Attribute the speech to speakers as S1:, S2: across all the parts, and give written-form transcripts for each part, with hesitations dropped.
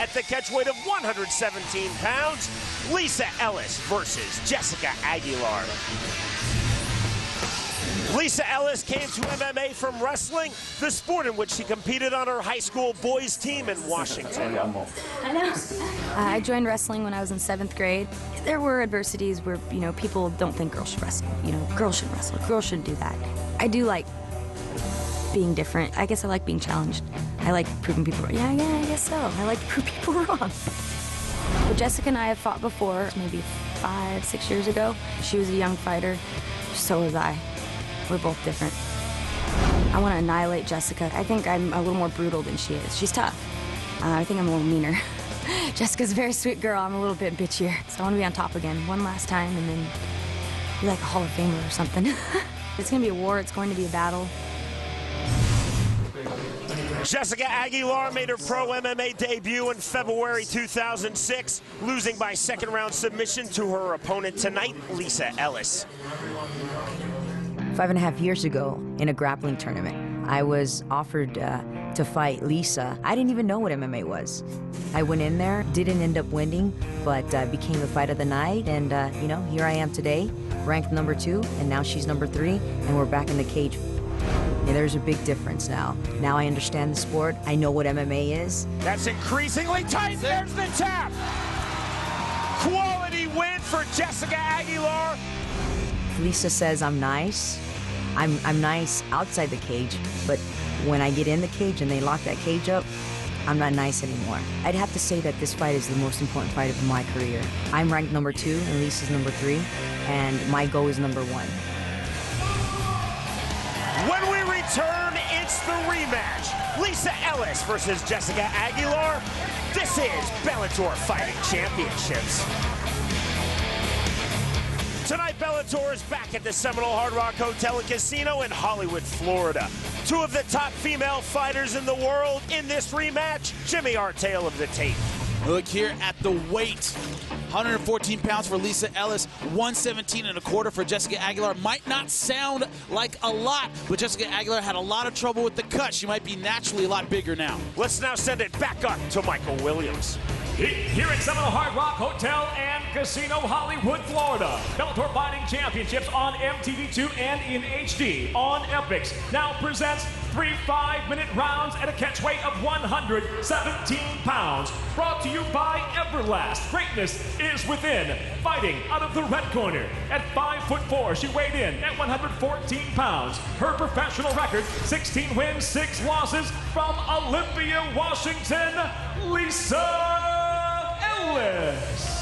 S1: At the catchweight of 117 pounds, Lisa Ellis versus Jessica Aguilar. Lisa Ellis came to MMA from wrestling, the sport in which she competed on her high school boys team in Washington.
S2: I know. I joined wrestling when I was in 7th grade. There were adversities where, people don't think girls should wrestle. Girls shouldn't wrestle. Girls shouldn't do that. I do like being different. I guess I like being challenged. I like proving people wrong. Yeah, I guess so. I like to prove people wrong. But Jessica and I have fought before, maybe 5, 6 years ago. She was a young fighter. So was I. We're both different. I want to annihilate Jessica. I think I'm a little more brutal than she is. She's tough. I think I'm a little meaner. Jessica's a very sweet girl. I'm a little bit bitchier. So I want to be on top again one last time and then be like a Hall of Famer or something. It's going to be a war. It's going to be a battle.
S1: Jessica Aguilar made her pro MMA debut in February 2006, losing by second-round submission to her opponent tonight, Lisa Ellis.
S3: 5.5 years ago, in a grappling tournament, I was offered to fight Lisa. I didn't even know what MMA was. I went in there, didn't end up winning, but became the fight of the night, and here I am today, ranked number 2, and now she's number 3, and we're back in the cage. And there's a big difference now. Now I understand the sport. I know what MMA is.
S1: That's increasingly tight. There's the tap. Quality win for Jessica Aguilar.
S3: Lisa says I'm nice. I'm nice outside the cage, but when I get in the cage and they lock that cage up, I'm not nice anymore. I'd have to say that this fight is the most important fight of my career. I'm ranked number 2 and Lisa's number 3, and my goal is number 1.
S1: When we return, it's the rematch. Lisa Ellis versus Jessica Aguilar. This is Bellator Fighting Championships. Tonight, Bellator is back at the Seminole Hard Rock Hotel and Casino in Hollywood, Florida. 2 of the top female fighters in the world in this rematch. Jimmy, our tale of the tape.
S4: Look here at the weight. 114 pounds for Lisa Ellis, 117.25 for Jessica Aguilar. Might not sound like a lot, but Jessica Aguilar had a lot of trouble with the cut. She might be naturally a lot bigger now.
S1: Let's now send it back up to Michael Williams.
S5: Here at Seminole Hard Rock Hotel and Casino, Hollywood, Florida. Bellator Fighting Championships on MTV2 and in HD on Epix now presents 3 5-minute rounds at a catchweight of 117 pounds. Brought to you by Everlast. Greatness is within. Fighting out of the red corner. At 5'4", she weighed in at 114 pounds. Her professional record, 16 wins, 6 losses from Olympia, Washington, Lisa Ellis.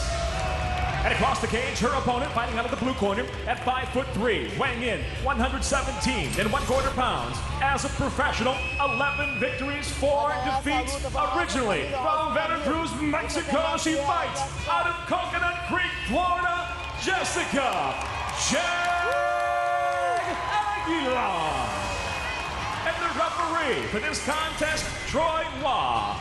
S5: And across the cage, her opponent fighting out of the blue corner at 5'3", weighing in 117.25 pounds. As a professional, 11 victories, 4 defeats. Originally from Veracruz, Mexico, she fights out of Coconut Creek, Florida, Jessica Aguilar. And the referee for this contest, Troy Waugh.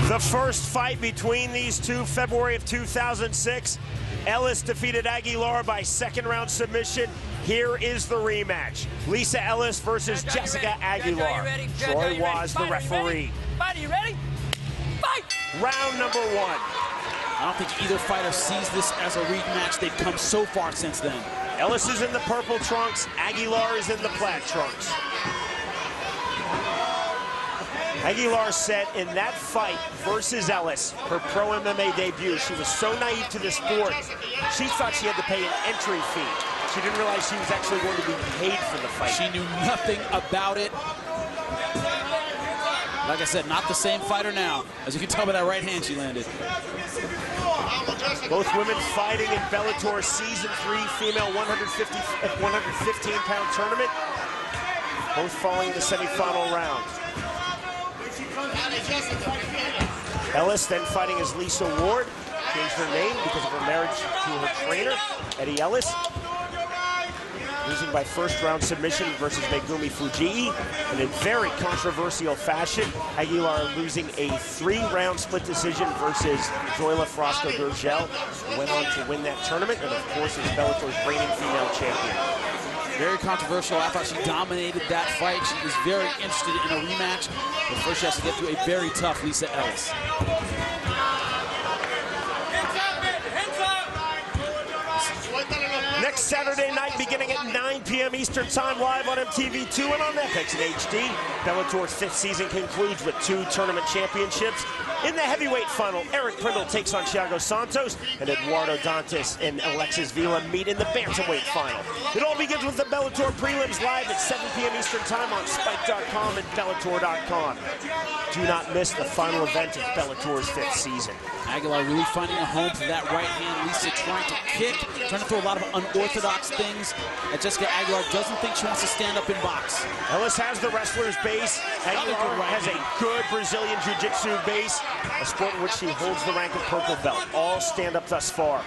S1: The first fight between these two, February of 2006. Ellis defeated Aguilar by second-round submission. Here is the rematch. Lisa Ellis versus Jessica Aguilar. Troy Waugh, the referee.
S6: Fight, are you ready? Fight!
S1: Round number 1.
S4: I don't think either fighter sees this as a rematch. They've come so far since then.
S1: Ellis is in the purple trunks. Aguilar is in the plaid trunks. Aguilar said in that fight versus Ellis, her pro MMA debut, she was so naive to the sport, she thought she had to pay an entry fee. She didn't realize she was actually going to be paid for the fight.
S4: She knew nothing about it. Like I said, not the same fighter now. As you can tell by that right hand she landed.
S1: Both women fighting in Bellator Season 3 female 115-pound tournament. Both falling in the semifinal round. Ellis then fighting as Ellis-Ward, changed her name because of her marriage to her trainer, Eddie Ellis. Losing by first-round submission versus Megumi Fujii in a very controversial fashion. Aguilar losing a 3-round split decision versus Zoila Frasco-Gurgel. Went on to win that tournament and, of course, is Bellator's reigning female champion.
S4: Very controversial. I thought she dominated that fight. She is very interested in a rematch. But first she has to get through a very tough Lisa Ellis.
S1: Next Saturday night, beginning at 9 p.m. Eastern Time, live on MTV2 and on Epix in HD. Bellator's 5th season concludes with 2 tournament championships. In the heavyweight final, Eric Prindle takes on Thiago Santos, and Eduardo Dantas and Alexis Villa meet in the bantamweight final. It all begins with the Bellator prelims live at 7 p.m. Eastern Time on Spike.com and Bellator.com. Do not miss the final event of Bellator's 5th season.
S4: Aguilar really finding a home for that right hand. Lisa trying to kick, trying to throw a lot of unorthodox things that Jessica Aguilar doesn't think she wants to stand up and box.
S1: Ellis has the wrestler's base. Aguilar has a good Brazilian Jiu-Jitsu base, a sport in which she holds the rank of purple belt. All stand up thus far.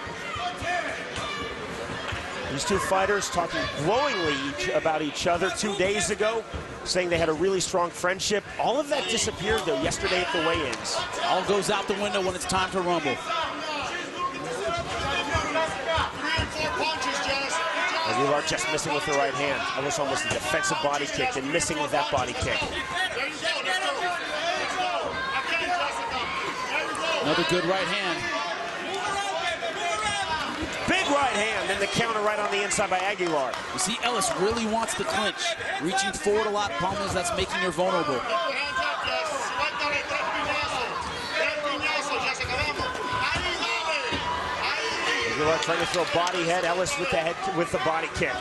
S1: These two fighters talking glowingly about each other 2 days ago, saying they had a really strong friendship. All of that disappeared, though, yesterday at the weigh-ins.
S4: All goes out the window when it's time to rumble.
S1: Aguilar just missing with the right hand. Ellis almost a defensive body kick and missing with that body kick.
S4: Another good right hand.
S1: Big right hand, and the counter right on the inside by Aguilar.
S4: You see, Ellis really wants the clinch, reaching forward a lot. Problem is that's making her vulnerable.
S1: Aguilar trying to throw body head, Ellis with the head with the body kick.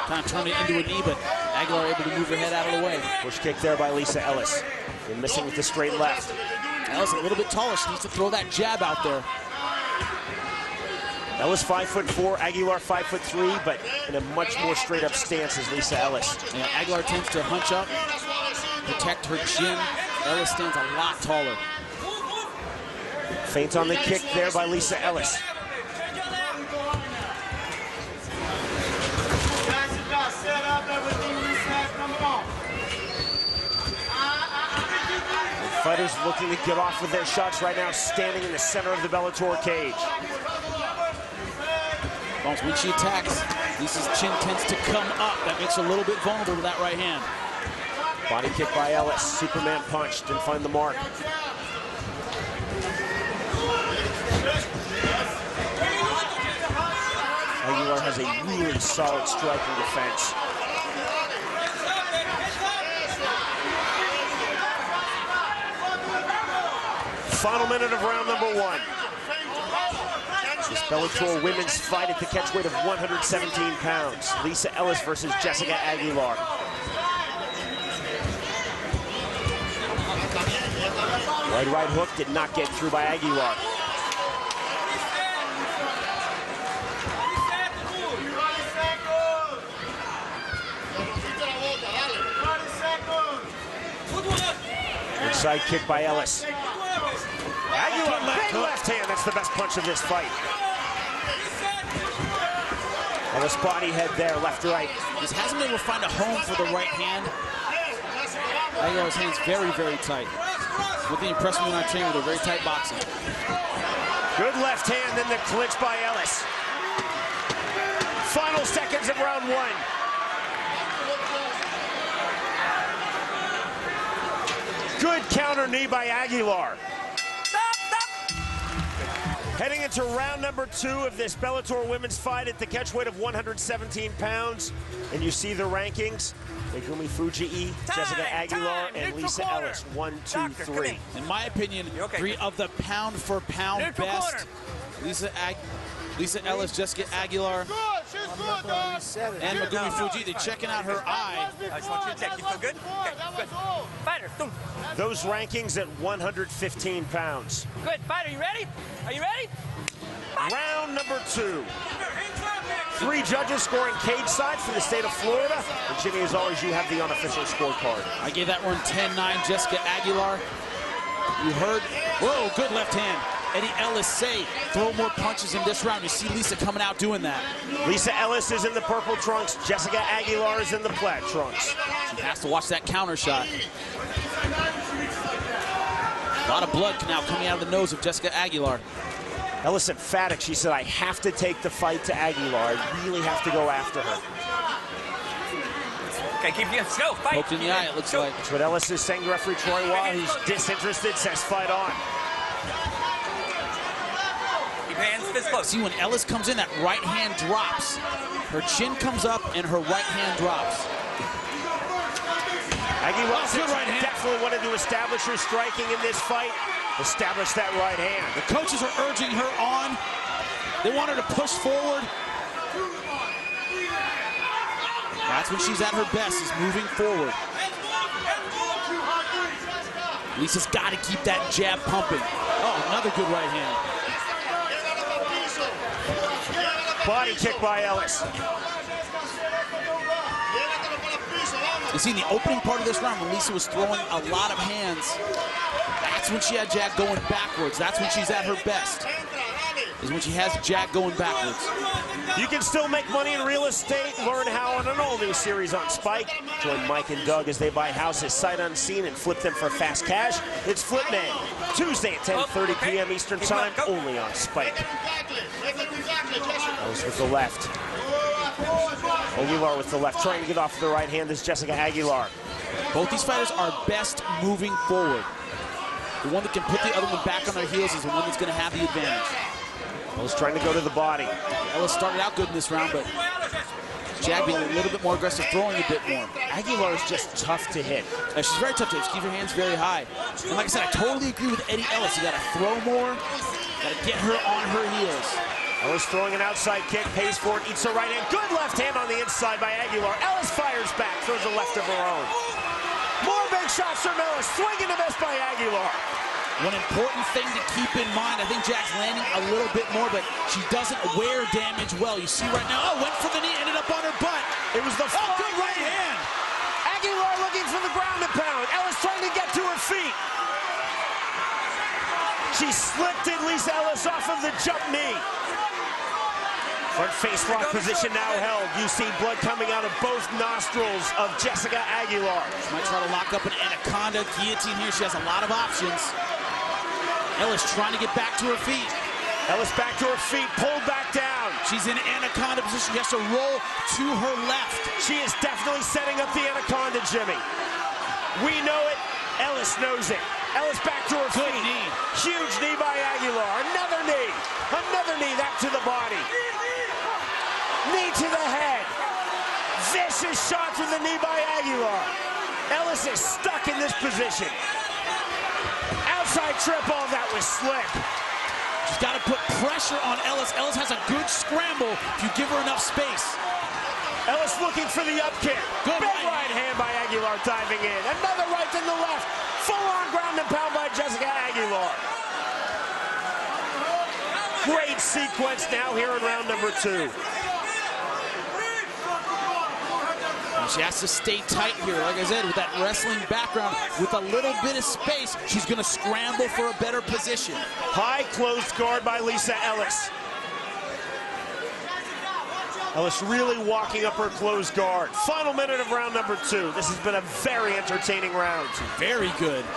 S4: Kind of turned it into a knee, but Aguilar able to move her head out of the way.
S1: Push kick there by Lisa Ellis. And missing with the straight left.
S4: Ellis a little bit taller. She needs to throw that jab out there.
S1: Ellis 5'4", Aguilar 5'3", but in a much more straight up stance as Lisa Ellis.
S4: Yeah, Aguilar tends to hunch up, protect her chin. Ellis stands a lot taller.
S1: Feint on the kick there by Lisa Ellis. The fighters looking to get off with their shots right now, standing in the center of the Bellator cage.
S4: When she attacks, Lisa's chin tends to come up. That makes her a little bit vulnerable to that right hand.
S1: Body kick by Ellis. Superman punch. Didn't find the mark. Aguilar has a really solid striking defense. Final minute of round number 1. This Bellator women's fight at the catchweight of 117 pounds. Lisa Ellis versus Jessica Aguilar. Right hook did not get through by Aguilar. Inside kick by Ellis. Aguilar, big left hand. That's the best punch of this fight. Ellis body head there, left to right.
S4: Just hasn't been able to find a home for the right hand. Aguilar's hand's very, very tight. One thing impressed me when I trained with her, very tight boxing.
S1: Good left hand, then the clinch by Ellis. Final seconds of round 1. Good counter knee by Aguilar. Heading into round number 2 of this Bellator women's fight at the catchweight of 117 pounds. And you see the rankings. Megumi Fujii, Jessica Aguilar, and Lisa Ellis. 1, 2, 3.
S4: In my opinion, 3 of the pound-for-pound best. Lisa Ellis, Jessica Aguilar, and Megumi Fujii. They're checking out her eye.
S6: I just want you to check. You feel good? Okay, good. Fighter, boom.
S1: Those rankings at 115 pounds.
S6: Good. Fighter, you ready? Are you ready?
S1: Round number 2. 3 judges scoring cage side for the state of Florida. And Jimmy, as always, you have the unofficial scorecard.
S4: I gave that one 10-9, Jessica Aguilar. You heard, whoa, good left hand. Eddie Ellis say, throw more punches in this round. You see Lisa coming out doing that.
S1: Lisa Ellis is in the purple trunks. Jessica Aguilar is in the plaid trunks.
S4: She has to watch that counter shot. A lot of blood now coming out of the nose of Jessica Aguilar.
S1: Ellis emphatic. She said, I have to take the fight to Aguilar. I really have to go after her.
S6: Okay, keep going. Let's go. Fight.
S4: Poked in the eye, it looks like.
S1: That's what Ellis is saying to referee Troy Wall. He's disinterested, says fight on.
S6: Keep hands, fist close.
S4: See, when Ellis comes in, that right hand drops. Her chin comes up and her right hand drops.
S1: Aguilar
S4: good right hand.
S1: definitely wanted to establish her striking in this fight. Establish that right hand.
S4: The coaches are urging her on. They want her to push forward. That's when she's at her best, is moving forward. Lisa's got to keep that jab pumping. Oh, another good right hand.
S1: Body kick by Ellis.
S4: You see, in the opening part of this round, when Lisa was throwing a lot of hands, that's when she had Jack going backwards. That's when she's at her best, is when she has Jack going backwards.
S1: You can still make money in real estate. Learn how on an all-new series on Spike. Join Mike and Doug as they buy houses sight unseen and flip them for fast cash. It's Flip Man, Tuesday at 10:30 p.m. Eastern Time, only on Spike. Ellis with the left. Aguilar with the left, trying to get off the right hand is Jessica Aguilar.
S4: Both these fighters are best moving forward. The one that can put the other one back on their heels is the one that's going to have the advantage.
S1: Ellis trying to go to the body.
S4: Ellis started out good in this round, but Jack being a little bit more aggressive, throwing a bit more.
S1: Aguilar is just tough to hit.
S4: She's very tough to hit. She keeps her hands very high. And like I said, I totally agree with Eddie Ellis. You got to throw more, got to get her on her heels.
S1: Ellis throwing an outside kick, pays for it, eats a right hand. Good left hand on the inside by Aguilar. Ellis fires back, throws a left of her own. More big shots from Ellis, swing and a miss by Aguilar.
S4: One important thing to keep in mind, I think Jack's landing a little bit more, but she doesn't wear damage well. You see right now, went for the knee, ended up on her butt.
S1: It was the
S4: good right hand.
S1: Aguilar looking for the ground and pound. Ellis trying to get to her feet. She slipped in Lisa Ellis off of the jump knee. Front face lock position now held. You see blood coming out of both nostrils of Jessica Aguilar.
S4: She might try to lock up an anaconda guillotine here. She has a lot of options. Ellis trying to get back to her feet.
S1: Ellis back to her feet, pulled back down.
S4: She's in anaconda position. She has to roll to her left.
S1: She is definitely setting up the anaconda, Jimmy. We know it. Ellis knows it. Ellis back to her feet.
S4: Good knee.
S1: Huge knee by Aguilar. Another knee. Another knee, that to the body. Knee to the head. Vicious shots with the knee by Aguilar. Ellis is stuck in this position. Outside trip, all that was slick.
S4: She's got to put pressure on Ellis. Ellis has a good scramble if you give her enough space.
S1: Ellis looking for the up kick.
S4: Good
S1: right hand by Aguilar diving in. Another right to the left. Full on ground and pound by Jessica Aguilar. Great sequence now here in round number 2.
S4: She has to stay tight here, like I said, with that wrestling background, with a little bit of space, she's going to scramble for a better position.
S1: High closed guard by Lisa Ellis. Ellis really walking up her closed guard. Final minute of round number 2. This has been a very entertaining round.
S4: Very good.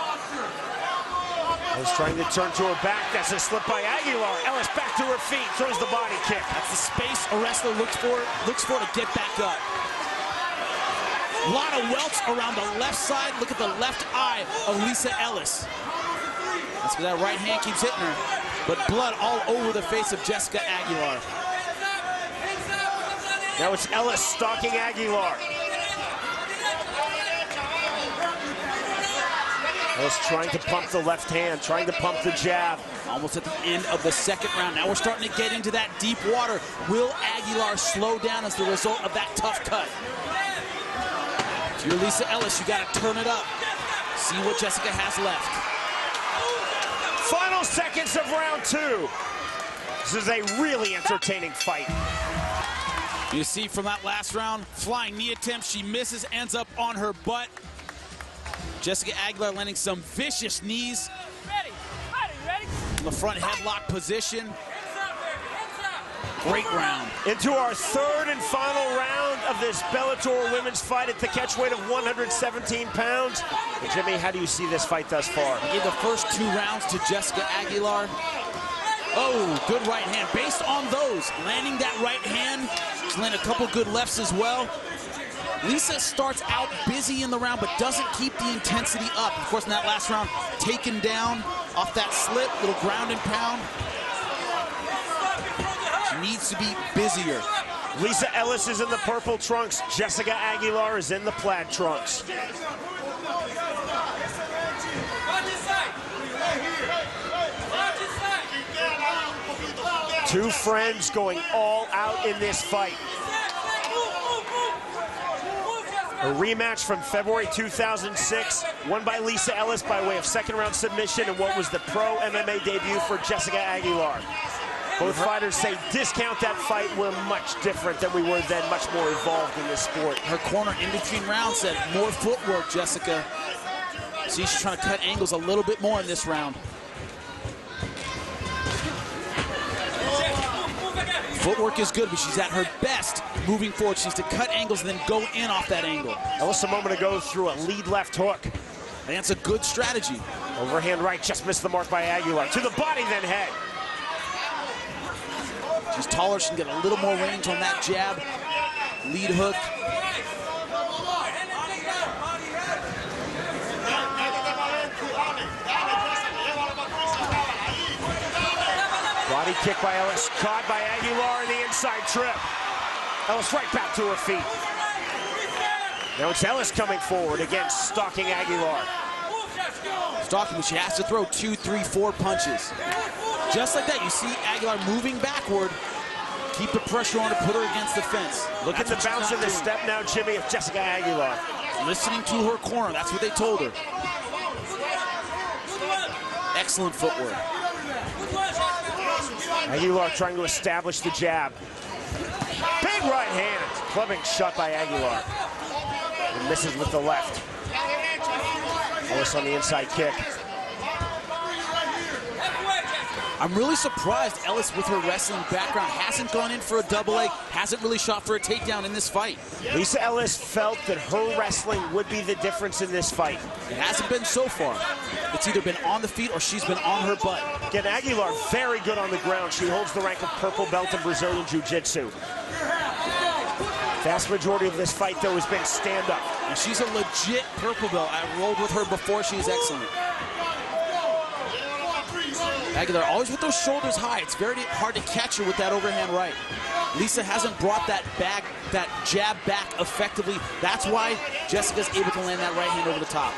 S1: Ellis trying to turn to her back. That's a slip by Aguilar. Ellis back to her feet, throws the body kick.
S4: That's the space a wrestler looks for to get back up. A lot of welts around the left side. Look at the left eye of Lisa Ellis. That's because that right hand keeps hitting her. But blood all over the face of Jessica Aguilar.
S1: Now it's Ellis stalking Aguilar. Ellis trying to pump the left hand, trying to pump the jab.
S4: Almost at the end of the second round. Now we're starting to get into that deep water. Will Aguilar slow down as the result of that tough cut? If you're Lisa Ellis, you got to turn it up. See what Jessica has left.
S1: Final seconds of round 2. This is a really entertaining fight.
S4: You see from that last round, flying knee attempt, she misses, ends up on her butt. Jessica Aguilar landing some vicious knees.
S6: Ready? Ready?
S4: In the front headlock position. Great round.
S1: Into our third and final round of this Bellator women's fight at the catch weight of 117 pounds. And Jimmy, how do you see this fight thus far?
S4: I gave the first 2 rounds to Jessica Aguilar. Oh, good right hand. Based on those, landing that right hand, she's landed a couple good lefts as well. Lisa starts out busy in the round, but doesn't keep the intensity up. Of course, in that last round, taken down off that slip, little ground and pound. She needs to be busier.
S1: Lisa Ellis is in the purple trunks. Jessica Aguilar is in the plaid trunks. Two friends going all out in this fight. A rematch from February 2006, won by Lisa Ellis by way of second-round submission in what was the pro MMA debut for Jessica Aguilar. Both fighters say discount that fight. We're much different than we were then, much more evolved in this sport.
S4: Her corner in between rounds said, more footwork, Jessica. See, she's trying to cut angles a little bit more in this round. Footwork is good, but she's at her best moving forward. She needs to cut angles and then go in off that angle.
S1: Ellis a moment ago threw a lead left hook.
S4: I think that's a good strategy.
S1: Overhand right, just missed the mark by Aguilar. To the body, then head.
S4: She's taller, she can get a little more range on that jab. Lead hook.
S1: Body kick by Ellis, caught by Aguilar in the inside trip. Ellis right back to her feet. Now it's Ellis coming forward, again stalking Aguilar.
S4: Stalking, but she has to throw 2, 3, 4 punches. Just like that, you see Aguilar moving backward. Keep the pressure on to put her against the fence.
S1: Look at the bounce of the step now, Jimmy, of Jessica Aguilar.
S4: Listening to her corner, that's what they told her. Excellent footwork.
S1: Aguilar trying to establish the jab. Big right hand. Clubbing shot by Aguilar. And misses with the left. Ellis on the inside kick.
S4: I'm really surprised Ellis, with her wrestling background, hasn't gone in for a double leg, hasn't really shot for a takedown in this fight.
S1: Lisa Ellis felt that her wrestling would be the difference in this fight.
S4: It hasn't been so far. It's either been on the feet or she's been on her butt.
S1: Again, Aguilar very good on the ground. She holds the rank of purple belt in Brazilian Jiu-Jitsu. Vast majority of this fight, though, has been stand-up.
S4: And she's a legit purple belt. I rolled with her before. She's excellent. Aguilar always with those shoulders high. It's very hard to catch her with that overhand right. Lisa hasn't brought that jab back effectively. That's why Jessica's able to land that right hand over the top.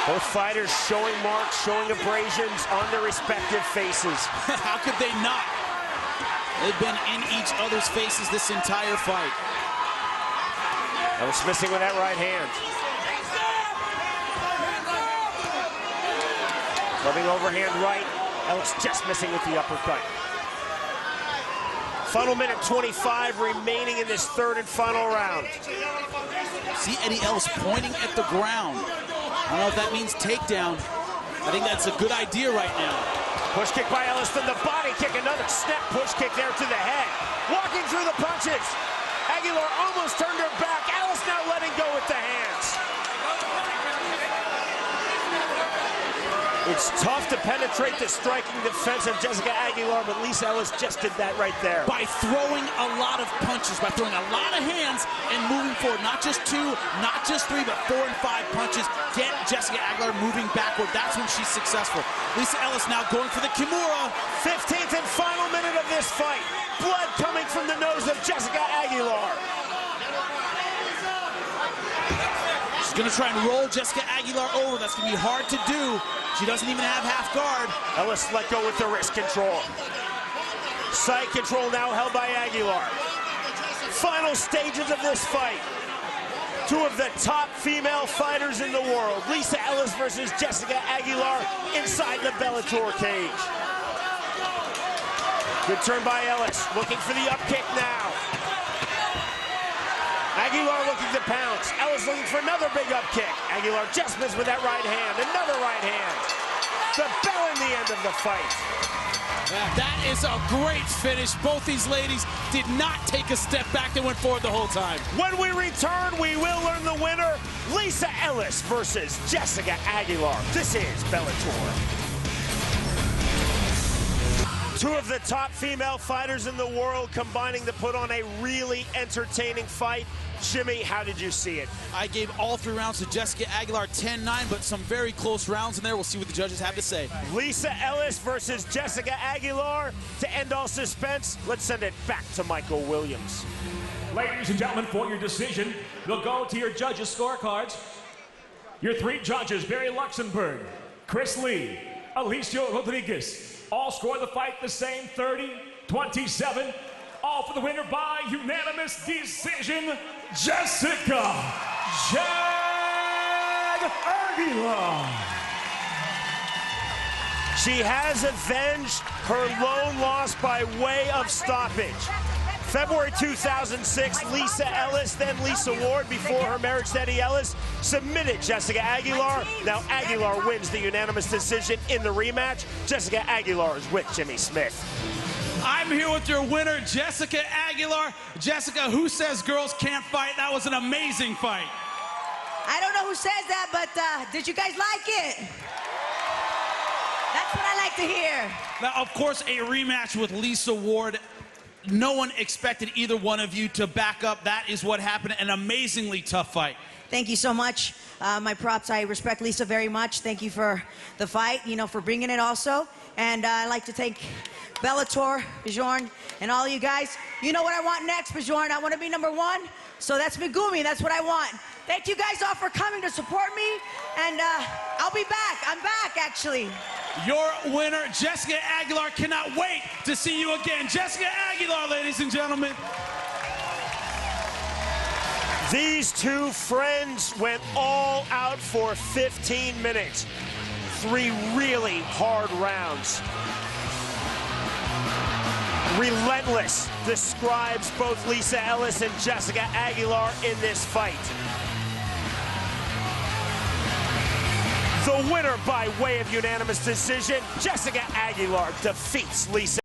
S1: Both fighters showing marks, showing abrasions on their respective faces.
S4: How could they not? They've been in each other's faces this entire fight.
S1: Ellis missing with that right hand. Clubbing overhand right. Ellis just missing with the uppercut. Final minute 25 remaining in this third and final round.
S4: See Eddie Ellis pointing at the ground. I don't know if that means takedown. I think that's a good idea right now.
S1: Push kick by Ellis, then the body kick, another snap push kick there to the head. Walking through the punches. Aguilar almost turned her back. Ellis now letting go with the hands. It's tough to penetrate the striking defense of Jessica Aguilar, but Lisa Ellis just did that right there.
S4: By throwing a lot of punches, by throwing a lot of hands and moving forward. Not just 2, not just 3, but 4 and 5 punches. Get Jessica Aguilar moving backward. That's when she's successful. Lisa Ellis now going for the Kimura.
S1: 15th and final minute of this fight. Blood coming from the nose of Jessica Aguilar.
S4: She's gonna try and roll Jessica Aguilar over. That's gonna be hard to do. She doesn't even have half guard.
S1: Ellis let go with the wrist control. Side control now held by Aguilar. Final stages of this fight. Two of the top female fighters in the world. Lisa Ellis versus Jessica Aguilar inside the Bellator cage. Good turn by Ellis, looking for the up kick now. Aguilar looking to pounce. Ellis looking for another big up kick. Aguilar just missed with that right hand. Another right hand. The bell in the end of the fight.
S4: Yeah, that is a great finish. Both these ladies did not take a step back. They went forward the whole time.
S1: When we return, we will learn the winner. Lisa Ellis versus Jessica Aguilar. This is Bellator. Two of the top female fighters in the world combining to put on a really entertaining fight. Jimmy, how did you see it?
S4: I gave all 3 rounds to Jessica Aguilar 10-9, but some very close rounds in there. We'll see what the judges have to say.
S1: Lisa Ellis versus Jessica Aguilar. To end all suspense, let's send it back to Michael Williams.
S5: Ladies and gentlemen, for your decision, we'll go to your judges' scorecards. Your 3 judges, Barry Luxembourg, Chris Lee, Alicia Rodriguez, all score the fight the same, 30-27. All for the winner by unanimous decision, Jessica Aguilar.
S1: She has avenged her lone loss by way of stoppage. February 2006, Lisa Ellis, then Ellis-Ward, before her marriage to Eddie Ellis, submitted Jessica Aguilar. Now Aguilar wins the unanimous decision in the rematch. Jessica Aguilar is with Jimmy Smith.
S4: I'm here with your winner, Jessica Aguilar. Jessica, who says girls can't fight? That was an amazing fight.
S7: I don't know who says that, but did you guys like it? That's what I like to hear.
S4: Now, of course, a rematch with Ellis-Ward. No one expected either one of you to back up. That is what happened. An amazingly tough fight.
S7: Thank you so much. My props, I respect Lisa very much. Thank you for the fight, for bringing it also. And I'd like to thank Bellator, Bjorn, and all you guys. You know what I want next, Bjorn? I want to be #1. So that's Megumi. That's what I want. Thank you guys all for coming to support me. And I'll be back. I'm back, actually.
S4: Your winner, Jessica Aguilar. Cannot wait to see you again. Jessica Aguilar, ladies and gentlemen.
S1: These two friends went all out for 15 minutes. 3 really hard rounds. Relentless describes both Lisa Ellis and Jessica Aguilar in this fight. The winner by way of unanimous decision, Jessica Aguilar defeats Lisa